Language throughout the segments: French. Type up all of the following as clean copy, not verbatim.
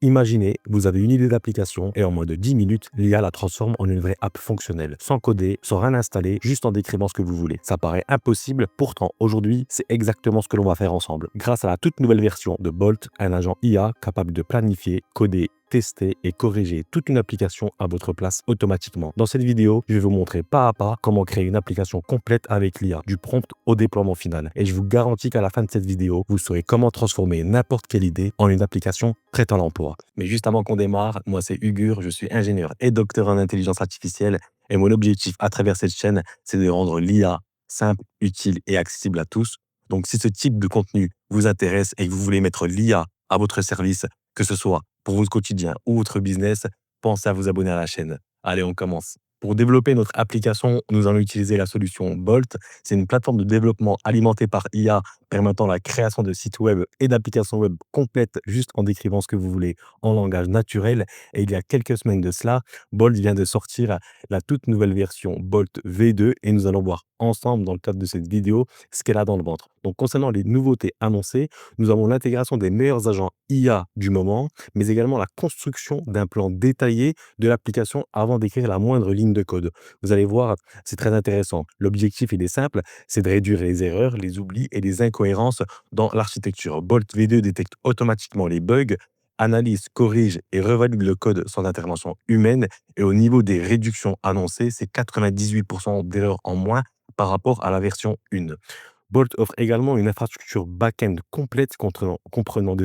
Imaginez, vous avez une idée d'application et en moins de 10 minutes, l'IA la transforme en une vraie app fonctionnelle, sans coder, sans rien installer, juste en décrivant ce que vous voulez. Ça paraît impossible, pourtant aujourd'hui, c'est exactement ce que l'on va faire ensemble. Grâce à la toute nouvelle version de Bolt, un agent IA capable de planifier, coder, tester et corriger toute une application à votre place automatiquement. Dans cette vidéo, je vais vous montrer pas à pas comment créer une application complète avec l'IA, du prompt au déploiement final. Et je vous garantis qu'à la fin de cette vidéo, vous saurez comment transformer n'importe quelle idée en une application prête à l'emploi. Mais juste avant qu'on démarre, moi c'est Ugur, je suis ingénieur et docteur en intelligence artificielle et mon objectif à travers cette chaîne, c'est de rendre l'IA simple, utile et accessible à tous. Donc si ce type de contenu vous intéresse et que vous voulez mettre l'IA à votre service, que ce soit pour votre quotidien ou votre business, pensez à vous abonner à la chaîne. Allez, on commence. Pour développer notre application, nous allons utiliser la solution Bolt. C'est une plateforme de développement alimentée par IA permettant la création de sites web et d'applications web complètes juste en décrivant ce que vous voulez en langage naturel. Et il y a quelques semaines de cela, Bolt vient de sortir la toute nouvelle version Bolt V2 et nous allons voir ensemble dans le cadre de cette vidéo ce qu'elle a dans le ventre. Donc concernant les nouveautés annoncées, nous avons l'intégration des meilleurs agents IA du moment, mais également la construction d'un plan détaillé de l'application avant d'écrire la moindre ligne de code. Vous allez voir, c'est très intéressant. L'objectif, il est simple, c'est de réduire les erreurs, les oublis et les incohérences dans l'architecture. Bolt V2 détecte automatiquement les bugs, analyse, corrige et revalide le code sans intervention humaine. Et au niveau des réductions annoncées, c'est 98% d'erreurs en moins par rapport à la version 1. Bolt offre également une infrastructure back-end complète comprenant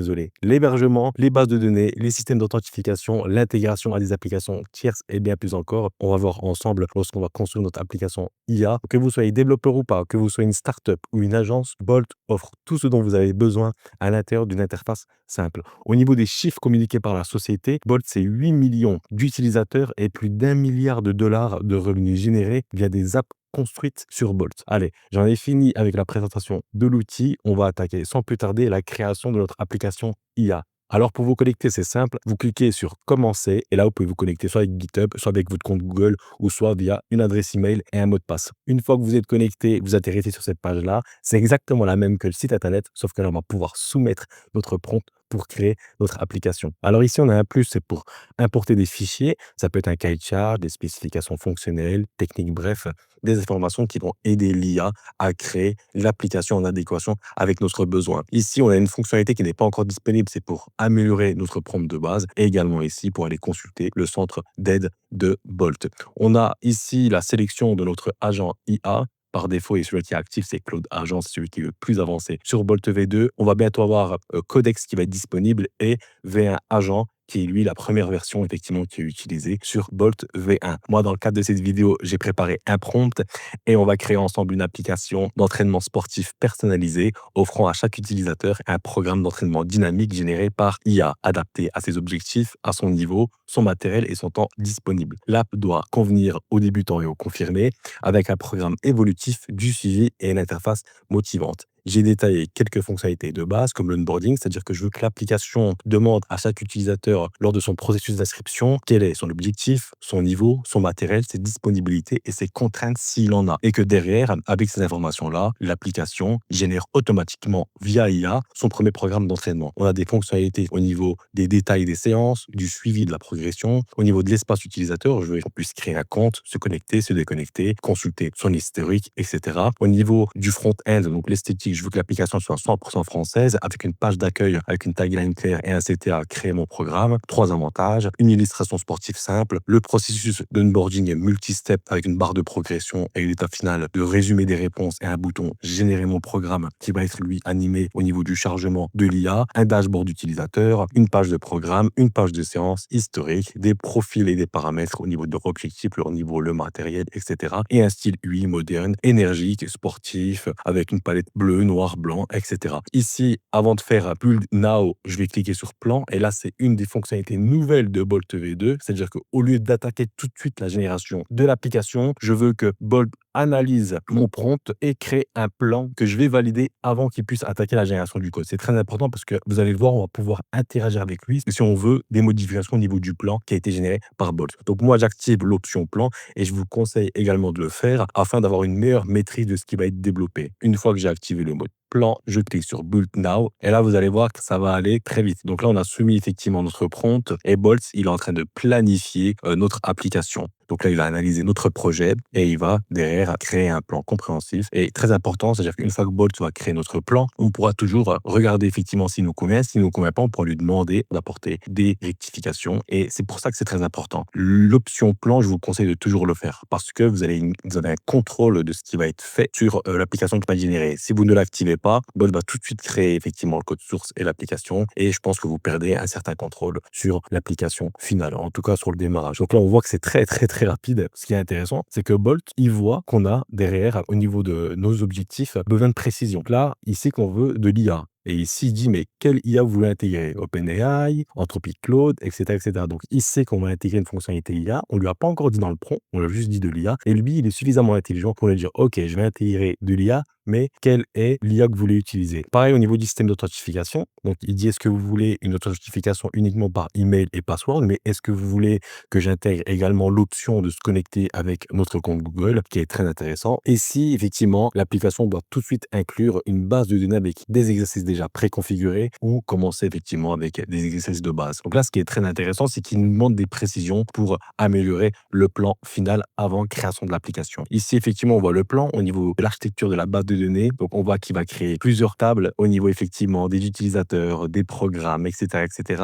l'hébergement, les bases de données, les systèmes d'authentification, l'intégration à des applications tierces et bien plus encore. On va voir ensemble lorsqu'on va construire notre application IA. Que vous soyez développeur ou pas, que vous soyez une startup ou une agence, Bolt offre tout ce dont vous avez besoin à l'intérieur d'une interface simple. Au niveau des chiffres communiqués par la société, Bolt, c'est 8 millions d'utilisateurs et plus d'1 milliard de dollars de revenus générés via des apps construites sur Bolt. Allez, j'en ai fini avec la présentation de l'outil. On va attaquer sans plus tarder la création de notre application IA. Alors pour vous connecter, c'est simple. Vous cliquez sur Commencer et là, vous pouvez vous connecter soit avec GitHub, soit avec votre compte Google ou soit via une adresse email et un mot de passe. Une fois que vous êtes connecté, vous atterrissez sur cette page-là. C'est exactement la même que le site internet, sauf que là, on va pouvoir soumettre notre prompt pour créer notre application. Alors ici, on a un plus, c'est pour importer des fichiers. Ça peut être un cahier de charge, des spécifications fonctionnelles, techniques, bref, des informations qui vont aider l'IA à créer l'application en adéquation avec notre besoin. Ici, on a une fonctionnalité qui n'est pas encore disponible, c'est pour améliorer notre prompt de base et également ici pour aller consulter le centre d'aide de Bolt. On a ici la sélection de notre agent IA. Par défaut, et celui qui est actif, c'est Cloud Agent, c'est celui qui est le plus avancé. Sur Bolt V2, on va bientôt avoir Codex qui va être disponible et V1 Agent qui est lui la première version effectivement qui est utilisée sur Bolt V1. Moi, dans le cadre de cette vidéo, j'ai préparé un prompt et on va créer ensemble une application d'entraînement sportif personnalisé offrant à chaque utilisateur un programme d'entraînement dynamique généré par IA, adapté à ses objectifs, à son niveau, son matériel et son temps disponible. L'app doit convenir aux débutants et aux confirmés avec un programme évolutif, du suivi et une interface motivante. J'ai détaillé quelques fonctionnalités de base comme l'onboarding, c'est-à-dire que je veux que l'application demande à chaque utilisateur lors de son processus d'inscription quel est son objectif, son niveau, son matériel, ses disponibilités et ses contraintes s'il en a. Et que derrière, avec ces informations-là, l'application génère automatiquement via IA son premier programme d'entraînement. On a des fonctionnalités au niveau des détails des séances, du suivi de la progression, au niveau de l'espace utilisateur, je veux qu'on puisse créer un compte, se connecter, se déconnecter, consulter son historique, etc. Au niveau du front-end, donc l'esthétique, je veux que l'application soit 100% française, avec une page d'accueil, avec une tagline claire et un CTA, créer mon programme. 3 avantages, une illustration sportive simple, le processus d'onboarding multi-step avec une barre de progression et une étape finale de résumé des réponses et un bouton générer mon programme qui va être lui animé au niveau du chargement de l'IA, un dashboard utilisateur, une page de programme, une page de séance historique, des profils et des paramètres au niveau de leur objectif, leur niveau, le matériel, etc. Et un style UI moderne, énergique, sportif, avec une palette bleue, noir, blanc, etc. Ici, avant de faire Build Now, je vais cliquer sur Plan. Et là, c'est une des fonctionnalités nouvelles de Bolt V2. C'est-à-dire qu'au lieu d'attaquer tout de suite la génération de l'application, je veux que Bolt analyse mon prompt et crée un plan que je vais valider avant qu'il puisse attaquer la génération du code. C'est très important parce que vous allez le voir, on va pouvoir interagir avec lui si on veut des modifications au niveau du plan qui a été généré par Bolt. Donc moi, j'active l'option plan et je vous conseille également de le faire afin d'avoir une meilleure maîtrise de ce qui va être développé. Une fois que j'ai activé le mode plan, je clique sur Build Now et là, vous allez voir que ça va aller très vite. Donc là, on a soumis effectivement notre prompt et Bolt, il est en train de planifier notre application. Donc là, il va analyser notre projet et il va derrière créer un plan compréhensif. Et très important, c'est-à-dire qu'une fois que Bolt va créer notre plan, on pourra toujours regarder effectivement s'il nous convient. S'il nous convient pas, on pourra lui demander d'apporter des rectifications. Et c'est pour ça que c'est très important. L'option plan, je vous conseille de toujours le faire parce que vous avez un contrôle de ce qui va être fait sur l'application qui va générer. Si vous ne l'activez pas, Bolt va tout de suite créer effectivement le code source et l'application. Et je pense que vous perdez un certain contrôle sur l'application finale, en tout cas sur le démarrage. Donc là, on voit que c'est très rapide. Ce qui est intéressant, c'est que Bolt, il voit qu'on a derrière, au niveau de nos objectifs, besoin de précision. Donc là, il sait qu'on veut de l'IA. Et ici, il dit, mais quelle IA vous voulez intégrer? OpenAI, Anthropic Claude, etc., etc. Donc, il sait qu'on va intégrer une fonctionnalité IA. On lui a pas encore dit dans le prompt, on lui a juste dit de l'IA. Et lui, il est suffisamment intelligent pour lui dire, OK, je vais intégrer de l'IA, mais quelle est l'IA que vous voulez utiliser? Pareil au niveau du système d'authentification. Donc, il dit, est-ce que vous voulez une authentification uniquement par email et password, mais est-ce que vous voulez que j'intègre également l'option de se connecter avec notre compte Google, qui est très intéressant. Et si, effectivement, l'application doit tout de suite inclure une base de données avec des exercices déjà préconfigurés ou commencer effectivement avec des exercices de base. Donc là, ce qui est très intéressant, c'est qu'il nous demande des précisions pour améliorer le plan final avant création de l'application. Ici, effectivement, on voit le plan au niveau de l'architecture de la base de données. Donc, on voit qu'il va créer plusieurs tables au niveau effectivement des utilisateurs, des programmes, etc., etc.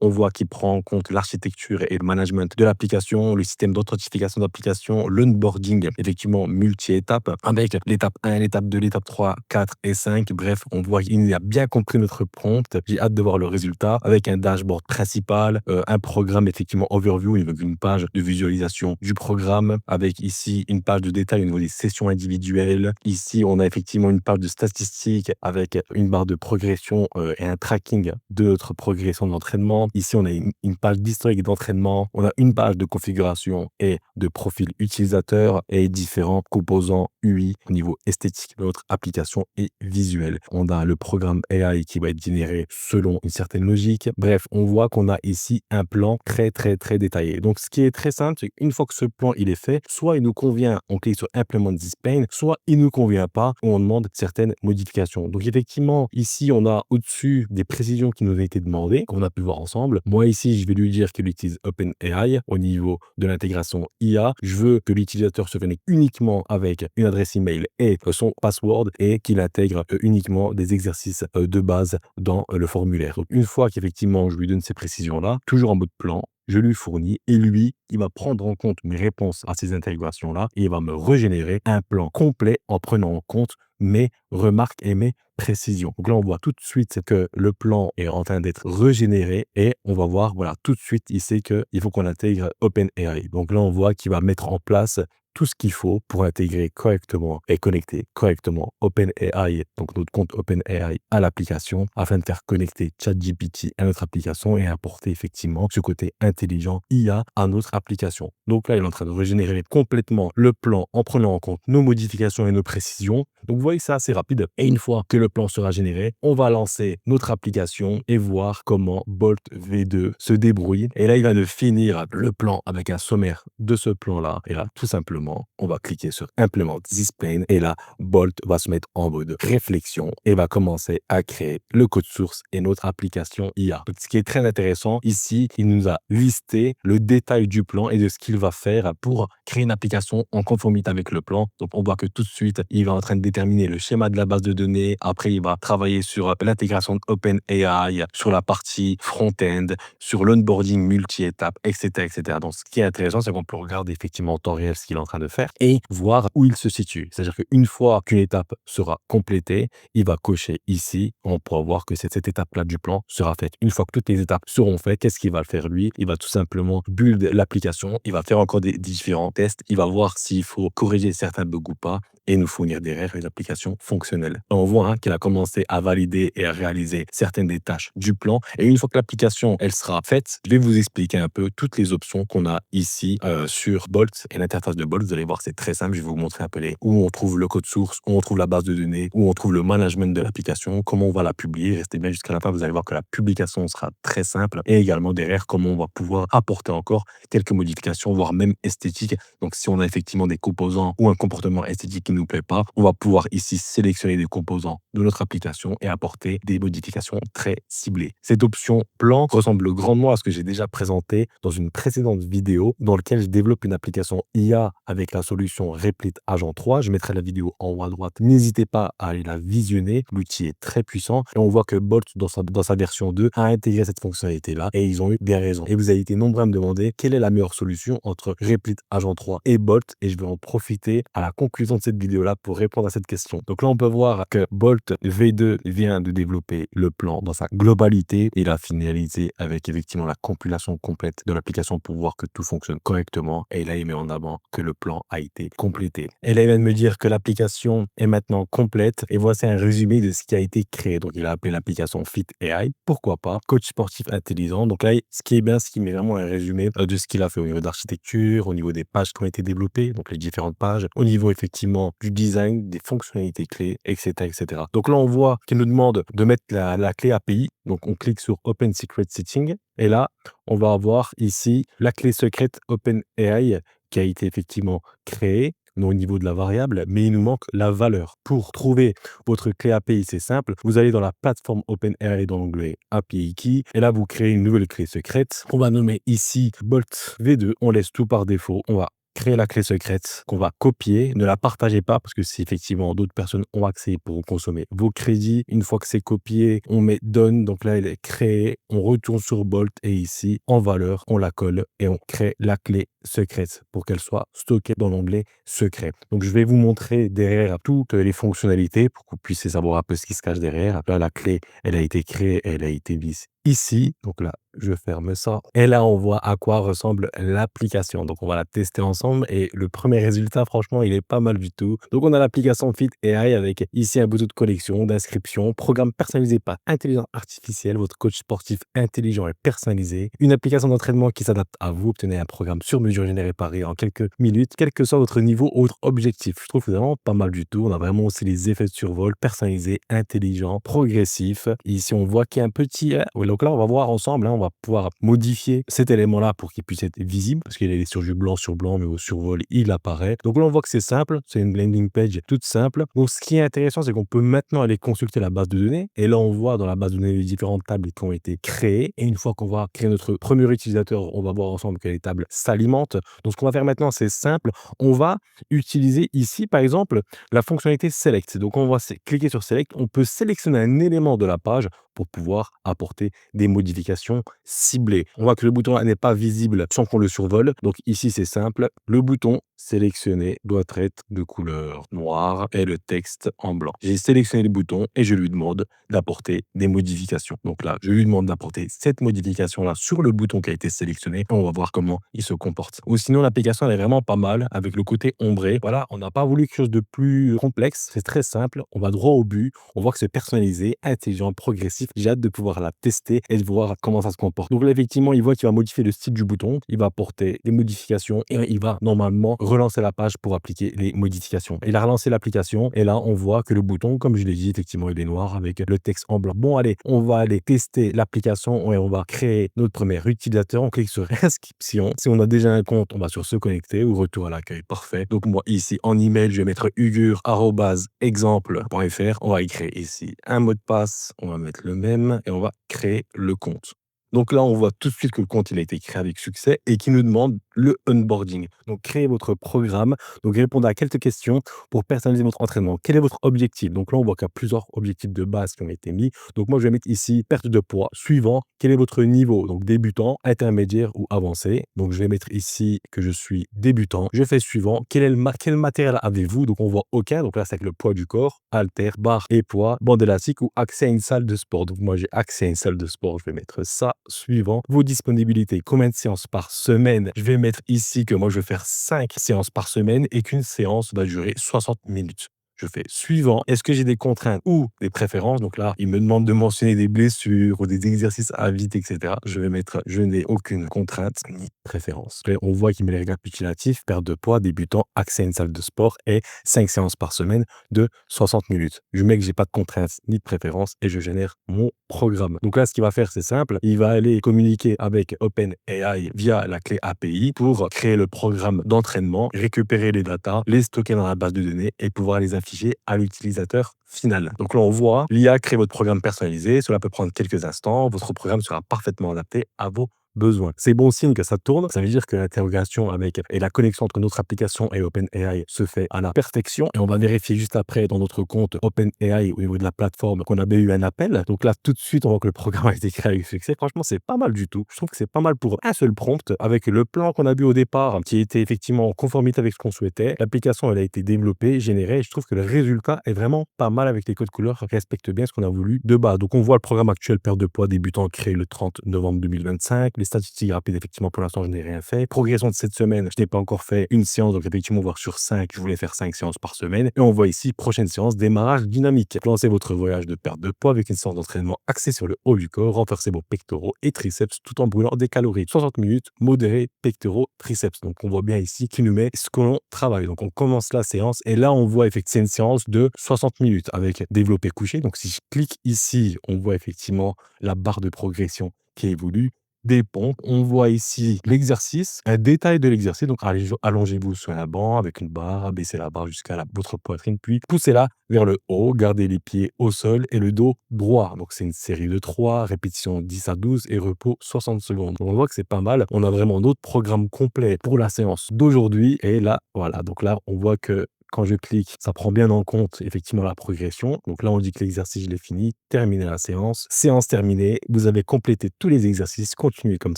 On voit qu'il prend en compte l'architecture et le management de l'application, le système d'authentification d'application, l'onboarding effectivement multi-étapes avec l'étape 1, l'étape 2, l'étape 3, 4 et 5. Bref, on voit qu'il a bien compris notre prompt. J'ai hâte de voir le résultat avec un dashboard principal, un programme effectivement overview, avec une page de visualisation du programme avec ici une page de détail au niveau des sessions individuelles. Ici, on a effectivement une page de statistiques avec une barre de progression et un tracking de notre progression d'entraînement. Ici, on a une page d'historique d'entraînement. On a une page de configuration et de profil utilisateur et différents composants UI au niveau esthétique de notre application et visuel. On a le programme AI qui va être généré selon une certaine logique. Bref, on voit qu'on a ici un plan très détaillé. Donc, ce qui est très simple, c'est qu'une fois que ce plan il est fait, soit il nous convient, on clique sur Implement this pane, soit il ne nous convient pas, on demande certaines modifications. Donc, effectivement, ici, on a au-dessus des précisions qui nous ont été demandées, qu'on a pu voir ensemble. Moi, ici, je vais lui dire qu'il utilise OpenAI au niveau de l'intégration IA. Je veux que l'utilisateur se connecte uniquement avec une adresse email et son password et qu'il intègre uniquement des exercices de base dans le formulaire. Donc, une fois qu'effectivement, je lui donne ces précisions-là, toujours en mode plan, je lui fournis et lui, il va prendre en compte mes réponses à ces intégrations-là et il va me régénérer un plan complet en prenant en compte mes remarques et mes précisions. Donc là, on voit tout de suite que le plan est en train d'être régénéré et on va voir, voilà, tout de suite, il sait qu'il faut qu'on intègre OpenAI. Donc là, on voit qu'il va mettre en place tout ce qu'il faut pour intégrer correctement et connecter correctement OpenAI, donc notre compte OpenAI à l'application, afin de faire connecter ChatGPT à notre application et apporter effectivement ce côté intelligent IA à notre application. Donc là, il est en train de régénérer complètement le plan en prenant en compte nos modifications et nos précisions. Donc vous voyez, c'est assez rapide. Et une fois que le plan sera généré, on va lancer notre application et voir comment Bolt V2 se débrouille. Et là, il va de finir le plan avec un sommaire de ce plan-là. Et là, tout simplement, on va cliquer sur Implement this pane et là, Bolt va se mettre en mode réflexion et va commencer à créer le code source et notre application IA. Donc, ce qui est très intéressant ici, il nous a listé le détail du plan et de ce qu'il va faire pour créer une application en conformité avec le plan. Donc, on voit que tout de suite, il va en train de déterminer le schéma de la base de données. Après, il va travailler sur l'intégration de OpenAI, sur la partie front-end, sur l'onboarding multi-étapes, etc., etc. Donc, ce qui est intéressant, c'est qu'on peut regarder effectivement en temps réel ce qu'il est en train de faire et voir où il se situe. C'est-à-dire qu'une fois qu'une étape sera complétée, il va cocher ici. On pourra voir que cette étape-là du plan sera faite. Une fois que toutes les étapes seront faites, qu'est-ce qu'il va faire lui? Il va tout simplement build l'application. Il va faire encore des différents tests. Il va voir s'il faut corriger certains bugs ou pas. et nous fournir derrière une application fonctionnelle. On voit qu'elle a commencé à valider et à réaliser certaines des tâches du plan. Et une fois que l'application elle sera faite, je vais vous expliquer un peu toutes les options qu'on a ici sur Bolt et l'interface de Bolt. Vous allez voir, c'est très simple. Je vais vous montrer un peu où on trouve le code source, où on trouve la base de données, où on trouve le management de l'application, comment on va la publier. Restez bien jusqu'à la fin, vous allez voir que la publication sera très simple et également derrière comment on va pouvoir apporter encore quelques modifications, voire même esthétiques. Donc si on a effectivement des composants ou un comportement esthétique qui ne nous plaît pas, on va pouvoir ici sélectionner des composants de notre application et apporter des modifications très ciblées. Cette option plan ressemble grandement à ce que j'ai déjà présenté dans une précédente vidéo dans laquelle je développe une application IA avec la solution Replit Agent 3. Je mettrai la vidéo en haut à droite. N'hésitez pas à aller la visionner. L'outil est très puissant et on voit que Bolt dans sa version 2 a intégré cette fonctionnalité-là et ils ont eu bien raison. Et vous avez été nombreux à me demander quelle est la meilleure solution entre Replit Agent 3 et Bolt et je vais en profiter à la conclusion de cette vidéo-là pour répondre à cette question. Donc là, on peut voir que Bolt V2 vient de développer le plan dans sa globalité et il a finalisé avec effectivement la compilation complète de l'application pour voir que tout fonctionne correctement et là, il met en avant que le plan a été complété. Et là, il vient de me dire que l'application est maintenant complète et voici un résumé de ce qui a été créé. Donc, il a appelé l'application Fit AI. Pourquoi pas? Coach sportif intelligent. Donc là, ce qui est bien, c'est qu'il met vraiment un résumé de ce qu'il a fait au niveau d'architecture, au niveau des pages qui ont été développées, donc les différentes pages, au niveau effectivement du design, des fonctionnalités clés, etc., etc. Donc là, on voit qu'il nous demande de mettre la clé API. Donc, on clique sur Open Secret Setting et là, on va avoir ici la clé secrète OpenAI qui a été effectivement créée au niveau de la variable, mais il nous manque la valeur. Pour trouver votre clé API, c'est simple. Vous allez dans la plateforme OpenAI dans l'onglet API Key et là, vous créez une nouvelle clé secrète. On va nommer ici Bolt V2. On laisse tout par défaut. On va créer la clé secrète qu'on va copier. Ne la partagez pas parce que si effectivement d'autres personnes ont accès pour consommer vos crédits, une fois que c'est copié, on met done. Donc là, elle est créée. On retourne sur Bolt et ici, en valeur, on la colle et on crée la clé secrète pour qu'elle soit stockée dans l'onglet secret. Donc, je vais vous montrer derrière toutes les fonctionnalités pour que vous puissiez savoir un peu ce qui se cache derrière. Là, la clé, elle a été créée, elle a été mise ici. Donc là, je ferme ça. Et là, on voit à quoi ressemble l'application. Donc, on va la tester ensemble. Et le premier résultat, franchement, il est pas mal du tout. Donc, on a l'application Fit AI avec ici un bouton de collection, d'inscription, programme personnalisé par intelligence artificielle, votre coach sportif intelligent et personnalisé, une application d'entraînement qui s'adapte à vous. Obtenez un programme sur mesure généré par en quelques minutes, quel que soit votre niveau ou votre objectif. Je trouve que c'est vraiment pas mal du tout. On a vraiment aussi les effets de survol personnalisés, intelligents, progressifs. Et ici, on voit qu'il y a un petit... Donc là, on va voir ensemble, on va pouvoir modifier cet élément-là pour qu'il puisse être visible, parce qu'il est sur du blanc sur blanc, mais au survol, il apparaît. Donc là, on voit que c'est simple, c'est une landing page toute simple. Donc ce qui est intéressant, c'est qu'on peut maintenant aller consulter la base de données. Et là, on voit dans la base de données les différentes tables qui ont été créées. Et une fois qu'on va créer notre premier utilisateur, on va voir ensemble que les tables s'alimentent. Donc ce qu'on va faire maintenant, c'est simple. On va utiliser ici, par exemple, la fonctionnalité Select. Donc on va cliquer sur Select. On peut sélectionner un élément de la page pour pouvoir apporter des modifications ciblées. On voit que le bouton n'est pas visible sans qu'on le survole. Donc ici, c'est simple. Le bouton sélectionné doit être de couleur noire et le texte en blanc. J'ai sélectionné le bouton et je lui demande d'apporter des modifications. Donc là, je lui demande d'apporter cette modification-là sur le bouton qui a été sélectionné et on va voir comment il se comporte. Ou sinon, l'application, elle est vraiment pas mal avec le côté ombré. Voilà, on n'a pas voulu quelque chose de plus complexe. C'est très simple. On va droit au but. On voit que c'est personnalisé, intelligent, progressif. J'ai hâte de pouvoir la tester et de voir comment ça se comporte. Donc là, effectivement, il voit qu'il va modifier le style du bouton. Il va apporter des modifications et il va normalement relancer la page pour appliquer les modifications. Il a relancé l'application et là, on voit que le bouton, comme je l'ai dit, effectivement, il est noir avec le texte en blanc. Bon, allez, on va aller tester l'application et on va créer notre premier utilisateur. On clique sur inscription. Si on a déjà un compte, on va sur se connecter ou retour à l'accueil. Parfait. Donc moi, ici, en email, je vais mettre ugur@exemple.fr. On va y créer ici un mot de passe. On va mettre le même et on va créer le compte. Donc là, on voit tout de suite que le compte il a été créé avec succès et qui nous demande le onboarding. Donc, créez votre programme. Donc, répondez à quelques questions pour personnaliser votre entraînement. Quel est votre objectif? Donc là, on voit qu'il y a plusieurs objectifs de base qui ont été mis. Donc, moi, je vais mettre ici perte de poids. Suivant, quel est votre niveau? Donc, débutant, intermédiaire ou avancé. Donc, je vais mettre ici que je suis débutant. Je fais suivant. Quel matériel avez-vous? Donc, on voit aucun. Donc là, c'est avec le poids du corps, haltère, barre et poids, bande élastique ou accès à une salle de sport. Donc, moi, j'ai accès à une salle de sport. Je vais mettre ça. Suivant, vos disponibilités. Combien de séances par semaine? Je vais mettre ici que moi, je vais faire 5 séances par semaine et qu'une séance va durer 60 minutes. Je fais suivant. Est-ce que j'ai des contraintes ou des préférences? Donc là, il me demande de mentionner des blessures ou des exercices à éviter, etc. Je vais mettre je n'ai aucune contrainte ni préférence. Après, on voit qu'il met les récapitulatifs, perte de poids, débutant, accès à une salle de sport et 5 séances par semaine de 60 minutes. Je mets que j'ai pas de contraintes ni de préférences et je génère mon programme. Donc là, ce qu'il va faire, c'est simple. Il va aller communiquer avec OpenAI via la clé API pour créer le programme d'entraînement, récupérer les datas, les stocker dans la base de données et pouvoir les afficher à l'utilisateur final. Donc là, on voit l'IA crée votre programme personnalisé. Cela peut prendre quelques instants. Votre programme sera parfaitement adapté à vos besoins. C'est bon signe que ça tourne. Ça veut dire que l'interrogation avec et la connexion entre notre application et OpenAI se fait à la perfection. Et on va vérifier juste après dans notre compte OpenAI au niveau de la plateforme qu'on avait eu un appel. Donc là, tout de suite, on voit que le programme a été créé avec succès. Franchement, c'est pas mal du tout. Je trouve que c'est pas mal pour un seul prompt avec le plan qu'on a vu au départ qui était effectivement en conformité avec ce qu'on souhaitait. L'application, elle a été développée, générée. Et je trouve que le résultat est vraiment pas mal avec les codes couleurs, respecte bien ce qu'on a voulu de base. Donc on voit le programme actuel perte de poids débutant créé le 30 novembre 2025. Les statistiques rapides, effectivement, pour l'instant, je n'ai rien fait. Progression de cette semaine, je n'ai pas encore fait une séance, donc effectivement, voir sur 5, je voulais faire 5 séances par semaine. Et on voit ici, prochaine séance, démarrage dynamique. Lancez votre voyage de perte de poids avec une séance d'entraînement axée sur le haut du corps, renforcez vos pectoraux et triceps tout en brûlant des calories. 60 minutes, modéré, pectoraux, triceps. Donc on voit bien ici qu'il nous met ce que l'on travaille. Donc on commence la séance et là, on voit effectivement une séance de 60 minutes avec développé couché. Donc si je clique ici, on voit effectivement la barre de progression qui évolue. Des pompes. On voit ici l'exercice, un détail de l'exercice. Donc, allongez-vous sur un banc avec une barre, abaissez la barre jusqu'à votre poitrine, puis poussez-la vers le haut, gardez les pieds au sol et le dos droit. Donc, c'est une série de 3, répétition 10 à 12 et repos 60 secondes. Donc, on voit que c'est pas mal. On a vraiment notre programme complet pour la séance d'aujourd'hui. Et là, voilà. Donc là, on voit que quand je clique, ça prend bien en compte effectivement la progression. Donc là, on dit que l'exercice, je l'ai fini. Terminez la séance. Séance terminée. Vous avez complété tous les exercices. Continuez comme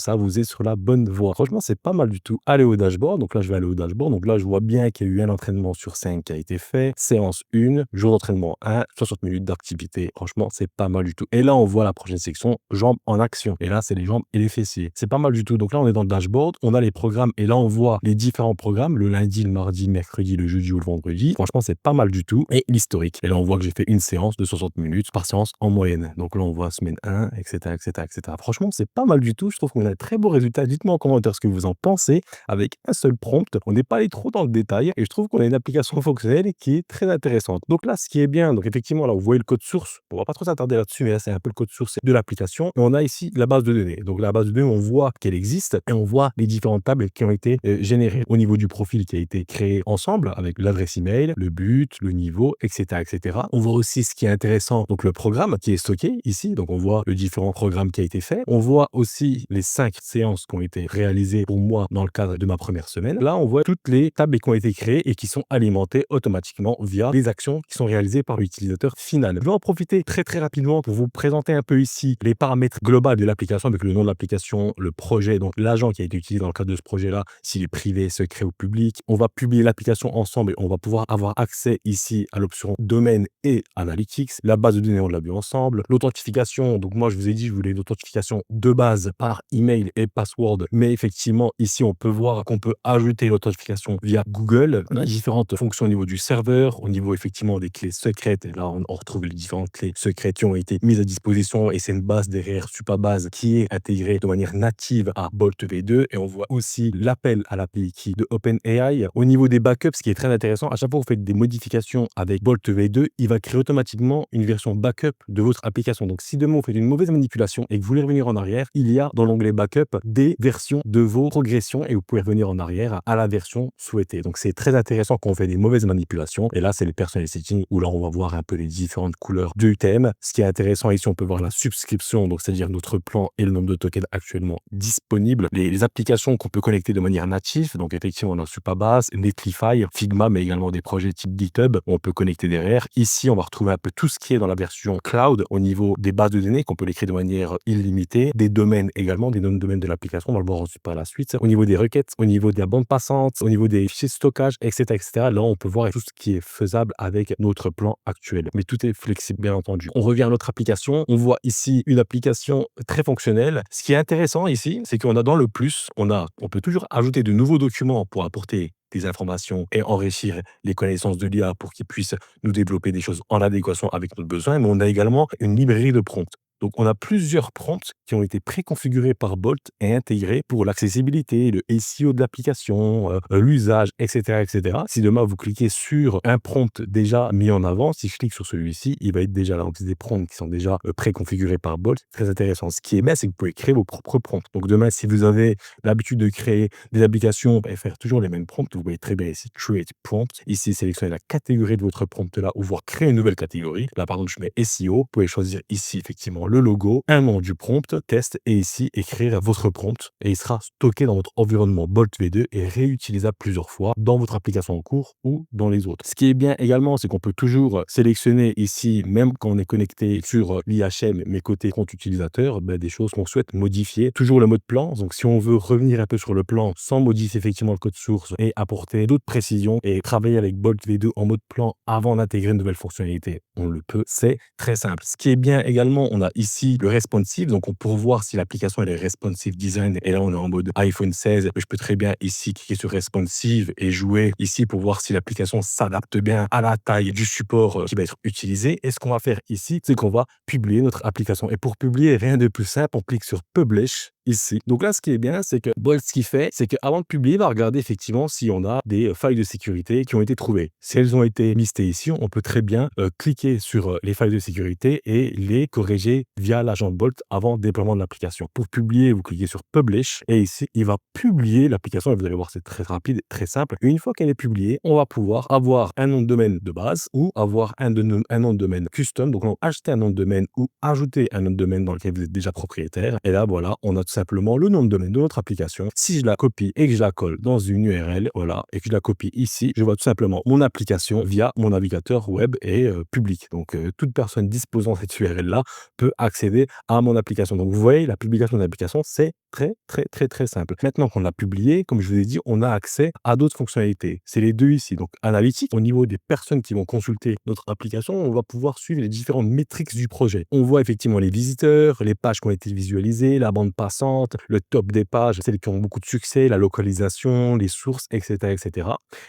ça. Vous êtes sur la bonne voie. Franchement, c'est pas mal du tout. Allez au dashboard. Donc là, je vais aller au dashboard. Donc là, je vois bien qu'il y a eu un entraînement sur 5 qui a été fait. Séance 1, jour d'entraînement 1, 60 minutes d'activité. Franchement, c'est pas mal du tout. Et là, on voit la prochaine section, jambes en action. Et là, c'est les jambes et les fessiers. C'est pas mal du tout. Donc là, on est dans le dashboard. On a les programmes. Et là, on voit les différents programmes. Le lundi, le mardi, le mercredi, le jeudi ou le vendredi. Franchement, c'est pas mal du tout. Et l'historique. Et là, on voit que j'ai fait une séance de 60 minutes par séance en moyenne. Donc là, on voit semaine 1, etc., etc., etc. Franchement, c'est pas mal du tout. Je trouve qu'on a un très beau résultat. Dites-moi en commentaire ce que vous en pensez. Avec un seul prompt, on n'est pas allé trop dans le détail. Et je trouve qu'on a une application fonctionnelle qui est très intéressante. Donc là, ce qui est bien, donc effectivement, là, vous voyez le code source. On va pas trop s'attarder là-dessus, mais là, c'est un peu le code source de l'application. Et on a ici la base de données. Donc la base de données, on voit qu'elle existe et on voit les différentes tables qui ont été générées au niveau du profil qui a été créé ensemble avec l'adresse email, le but, le niveau, etc., etc. On voit aussi ce qui est intéressant, donc le programme qui est stocké ici. Donc on voit le différent programme qui a été fait. On voit aussi les 5 séances qui ont été réalisées pour moi dans le cadre de ma première semaine. Là, on voit toutes les tables qui ont été créées et qui sont alimentées automatiquement via les actions qui sont réalisées par l'utilisateur final. Je vais en profiter très très rapidement pour vous présenter un peu ici les paramètres globaux de l'application avec le nom de l'application, le projet, donc l'agent qui a été utilisé dans le cadre de ce projet-là, s'il est privé, secret ou public. On va publier l'application ensemble et on va pouvoir avoir accès ici à l'option domaine et analytics. La base de données, on l'a vu ensemble. L'authentification, donc moi je vous ai dit je voulais une authentification de base par email et password, mais effectivement ici on peut voir qu'on peut ajouter l'authentification via Google. On a différentes fonctions au niveau du serveur, au niveau effectivement des clés secrètes, et là on retrouve les différentes clés secrètes qui ont été mises à disposition et c'est une base derrière Supabase qui est intégrée de manière native à Bolt V2 et on voit aussi l'appel à l'API de OpenAI. Au niveau des backups, ce qui est très intéressant, à chaque fois que vous faites des modifications avec Bolt V2, il va créer automatiquement une version backup de votre application. Donc si demain vous faites une mauvaise manipulation et que vous voulez revenir en arrière, il y a dans l'onglet backup des versions de vos progressions et vous pouvez revenir en arrière à la version souhaitée. Donc c'est très intéressant quand on fait des mauvaises manipulations. Et là, c'est les personal settings où là, on va voir un peu les différentes couleurs du thème. Ce qui est intéressant ici, on peut voir la subscription, donc c'est-à-dire notre plan et le nombre de tokens actuellement disponibles. Les applications qu'on peut connecter de manière native, donc effectivement, on a Supabase, Netlify, Figma, mais également également des projets type GitHub où on peut connecter derrière. Ici, on va retrouver un peu tout ce qui est dans la version cloud au niveau des bases de données qu'on peut les créer de manière illimitée, des domaines également, des noms de domaines de l'application, on va le voir ensuite par la suite. Au niveau des requêtes, au niveau de la bande passante, au niveau des fichiers de stockage, etc., etc. Là, on peut voir tout ce qui est faisable avec notre plan actuel. Mais tout est flexible, bien entendu. On revient à notre application. On voit ici une application très fonctionnelle. Ce qui est intéressant ici, c'est qu'on a dans le plus, on peut toujours ajouter de nouveaux documents pour apporter des informations et enrichir les connaissances de l'IA pour qu'il puisse nous développer des choses en adéquation avec nos besoins. Mais on a également une librairie de prompts. Donc, on a plusieurs prompts qui ont été préconfigurés par Bolt et intégrés pour l'accessibilité, le SEO de l'application, l'usage, etc., etc. Si demain vous cliquez sur un prompt déjà mis en avant, si je clique sur celui-ci, il va être déjà là. Donc, c'est des prompts qui sont déjà préconfigurés par Bolt. Très intéressant. Ce qui est bien, c'est que vous pouvez créer vos propres prompts. Donc, demain, si vous avez l'habitude de créer des applications et faire toujours les mêmes prompts, vous voyez très bien ici Create Prompt. Ici, sélectionnez la catégorie de votre prompt là ou voir créer une nouvelle catégorie. Là, par exemple, je mets SEO. Vous pouvez choisir ici, effectivement, le logo, un nom du prompt, test, et ici, écrire votre prompt. Et il sera stocké dans votre environnement Bolt V2 et réutilisable plusieurs fois dans votre application en cours ou dans les autres. Ce qui est bien également, c'est qu'on peut toujours sélectionner ici, même quand on est connecté sur l'IHM, mais côté compte utilisateur, des choses qu'on souhaite modifier. Toujours le mode plan. Donc, si on veut revenir un peu sur le plan sans modifier effectivement le code source et apporter d'autres précisions et travailler avec Bolt V2 en mode plan avant d'intégrer une nouvelle fonctionnalité, on le peut. C'est très simple. Ce qui est bien également, on a ici le responsive. Donc, on peut voir si l'application elle est responsive design. Et là, on est en mode iPhone 16. Je peux très bien ici cliquer sur responsive et jouer ici pour voir si l'application s'adapte bien à la taille du support qui va être utilisé. Et ce qu'on va faire ici, c'est qu'on va publier notre application. Et pour publier, rien de plus simple, on clique sur Publish ici. Donc là, ce qui est bien, c'est que Bolt, ce qu'il fait, c'est qu'avant de publier, il va regarder effectivement si on a des failles de sécurité qui ont été trouvées. Si elles ont été listées ici, on peut très bien cliquer sur les failles de sécurité et les corriger via l'agent de Bolt avant le déploiement de l'application. Pour publier, vous cliquez sur Publish et ici, il va publier l'application. Et vous allez voir, c'est très rapide, très simple. Et une fois qu'elle est publiée, on va pouvoir avoir un nom de domaine de base ou avoir un nom de domaine custom. Donc, on va acheter un nom de domaine ou ajouter un nom de domaine dans lequel vous êtes déjà propriétaire. Et là, voilà, on a tout simplement le nom de domaine de notre application. Si je la copie et que je la colle dans une URL, voilà, et que je la copie ici, je vois tout simplement mon application via mon navigateur web et public. Donc, toute personne disposant de cette URL-là peut accéder à mon application. Donc, vous voyez, la publication de l'application, c'est très, très, très, très simple. Maintenant qu'on l'a publié, comme je vous ai dit, on a accès à d'autres fonctionnalités. C'est les deux ici. Donc, analytique, au niveau des personnes qui vont consulter notre application, on va pouvoir suivre les différentes métriques du projet. On voit effectivement les visiteurs, les pages qui ont été visualisées, la bande passante, le top des pages, celles qui ont beaucoup de succès, la localisation, les sources, etc., etc.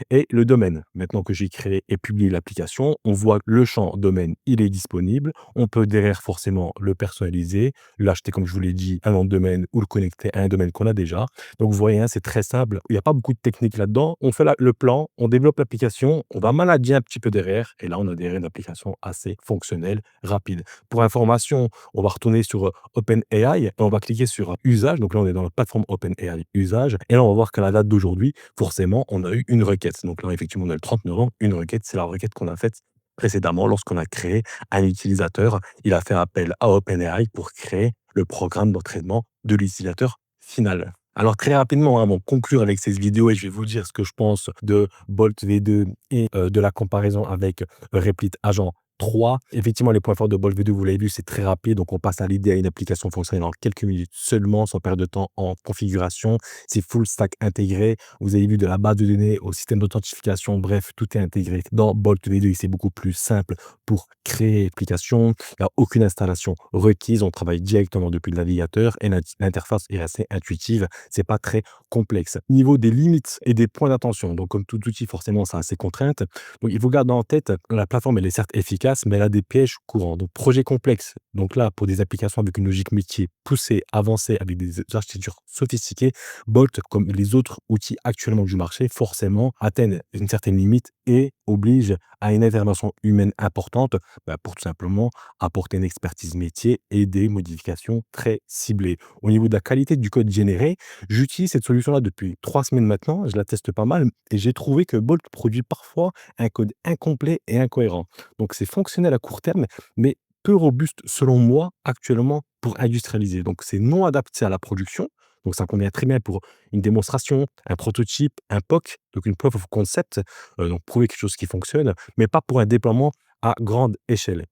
Et le domaine. Maintenant que j'ai créé et publié l'application, on voit que le champ domaine, il est disponible. On peut derrière forcément le personnaliser, l'acheter comme je vous l'ai dit, un nom de domaine ou le connecter à un domaine qu'on a déjà. Donc vous voyez, c'est très simple. Il n'y a pas beaucoup de technique là-dedans. On fait le plan, on développe l'application, on va manager un petit peu derrière et là, on a derrière une application assez fonctionnelle, rapide. Pour information, on va retourner sur OpenAI et on va cliquer sur usage. Donc là, on est dans la plateforme OpenAI usage. Et là, on va voir qu'à la date d'aujourd'hui, forcément, on a eu une requête. Donc là, effectivement, on a le 30 novembre, une requête. C'est la requête qu'on a faite précédemment lorsqu'on a créé un utilisateur. Il a fait appel à OpenAI pour créer le programme d'entraînement de l'utilisateur final. Alors très rapidement, avant de conclure avec cette vidéo et je vais vous dire ce que je pense de Bolt V2 et de la comparaison avec Replit Agent 3. Effectivement, les points forts de Bolt V2, vous l'avez vu, c'est très rapide. Donc, on passe à l'idée à une application fonctionnelle en quelques minutes seulement, sans perdre de temps en configuration. C'est full stack intégré. Vous avez vu de la base de données au système d'authentification. Bref, tout est intégré dans Bolt V2 et c'est beaucoup plus simple pour créer l'application. Il n'y a aucune installation requise. On travaille directement depuis le navigateur et l'interface est assez intuitive. C'est pas très complexe. Au niveau des limites et des points d'attention, donc comme tout outil, forcément, ça a ses contraintes. Donc, il faut garder en tête, la plateforme, elle est certes efficace, mais elle a des pièges courants. Donc, projet complexe. Donc là, pour des applications avec une logique métier poussée, avancée, avec des architectures sophistiquées, Bolt, comme les autres outils actuellement du marché, forcément atteignent une certaine limite et obligent à une intervention humaine importante pour tout simplement apporter une expertise métier et des modifications très ciblées. Au niveau de la qualité du code généré, j'utilise cette solution-là depuis 3 semaines maintenant. Je la teste pas mal et j'ai trouvé que Bolt produit parfois un code incomplet et incohérent. Donc, c'est fonctionnel à court terme, mais peu robuste selon moi actuellement pour industrialiser. Donc, c'est non adapté à la production. Donc ça convient très bien pour une démonstration, un prototype, un POC, donc une proof of concept, donc prouver quelque chose qui fonctionne, mais pas pour un déploiement à grande échelle.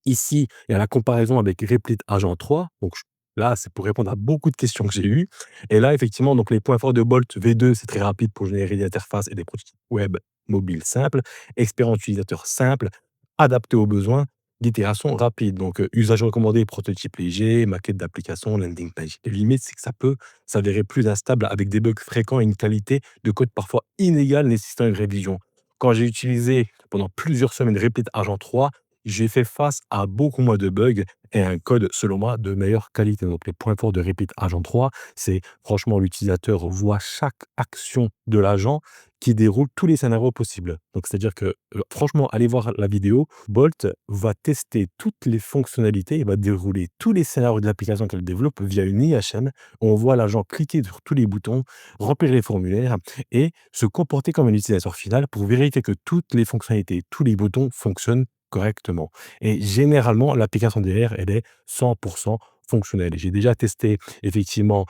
Ici, il y a la comparaison avec Replit Agent 3. Donc là, c'est pour répondre à beaucoup de questions que j'ai eues. Et là, effectivement, donc les points forts de Bolt V2, c'est très rapide pour générer des interfaces et des prototypes web mobiles simples, expérience utilisateur simple, adapté aux besoins, d'itération rapide. Donc, usage recommandé, prototype léger, maquette d'application, landing page. Les limites, c'est que ça peut s'avérer plus instable avec des bugs fréquents et une qualité de code parfois inégale nécessitant une révision. Quand j'ai utilisé pendant plusieurs semaines Replit Agent 3, j'ai fait face à beaucoup moins de bugs et un code, selon moi, de meilleure qualité. Donc, les points forts de Repeat Agent 3, c'est franchement, l'utilisateur voit chaque action de l'agent qui déroule tous les scénarios possibles. Donc, c'est-à-dire que, franchement, allez voir la vidéo. Bolt va tester toutes les fonctionnalités, il va dérouler tous les scénarios de l'application qu'elle développe via une IHM. On voit l'agent cliquer sur tous les boutons, remplir les formulaires et se comporter comme un utilisateur final pour vérifier que toutes les fonctionnalités, tous les boutons fonctionnent correctement. Et généralement, l'application derrière, elle est 100% fonctionnelle. J'ai déjà testé effectivement,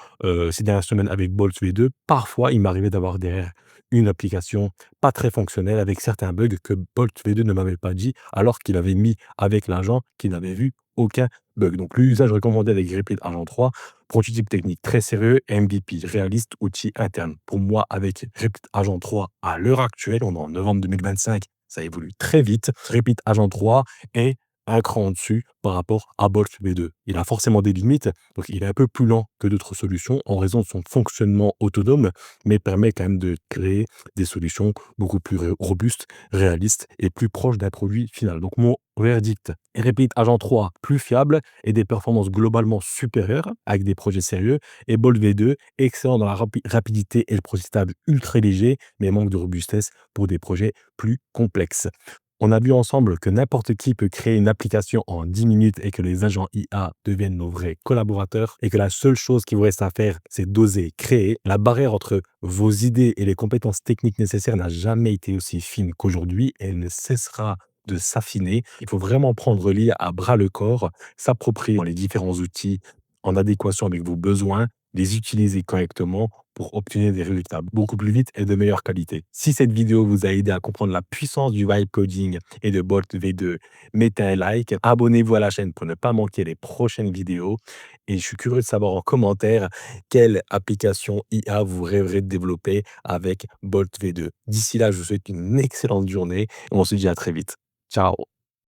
ces dernières semaines avec Bolt V2. Parfois, il m'arrivait d'avoir derrière une application pas très fonctionnelle avec certains bugs que Bolt V2 ne m'avait pas dit, alors qu'il avait mis avec l'agent qu'il n'avait vu aucun bug. Donc l'usage recommandé avec Replit Agent 3, prototype technique très sérieux, MVP réaliste, outil interne. Pour moi, avec Replit Agent 3 à l'heure actuelle, on est en novembre 2025, ça évolue très vite. Repeat Agent 3 est un cran au-dessus par rapport à Bolt V2. Il a forcément des limites, donc il est un peu plus lent que d'autres solutions en raison de son fonctionnement autonome, mais permet quand même de créer des solutions beaucoup plus robustes, réalistes et plus proches d'un produit final. Donc mon verdict, Repeat Agent 3 plus fiable et des performances globalement supérieures avec des projets sérieux, et Bolt V2 excellent dans la rapidité et le prototypage ultra léger, mais manque de robustesse pour des projets plus complexes. On a vu ensemble que n'importe qui peut créer une application en 10 minutes et que les agents IA deviennent nos vrais collaborateurs et que la seule chose qui vous reste à faire, c'est d'oser créer. La barrière entre vos idées et les compétences techniques nécessaires n'a jamais été aussi fine qu'aujourd'hui et elle ne cessera de s'affiner. Il faut vraiment prendre l'IA à bras le corps, s'approprier les différents outils en adéquation avec vos besoins, les utiliser correctement pour obtenir des résultats beaucoup plus vite et de meilleure qualité. Si cette vidéo vous a aidé à comprendre la puissance du vibe coding et de Bolt V2, mettez un like, abonnez-vous à la chaîne pour ne pas manquer les prochaines vidéos et je suis curieux de savoir en commentaire quelle application IA vous rêverez de développer avec Bolt V2. D'ici là, je vous souhaite une excellente journée et on se dit à très vite. Ciao.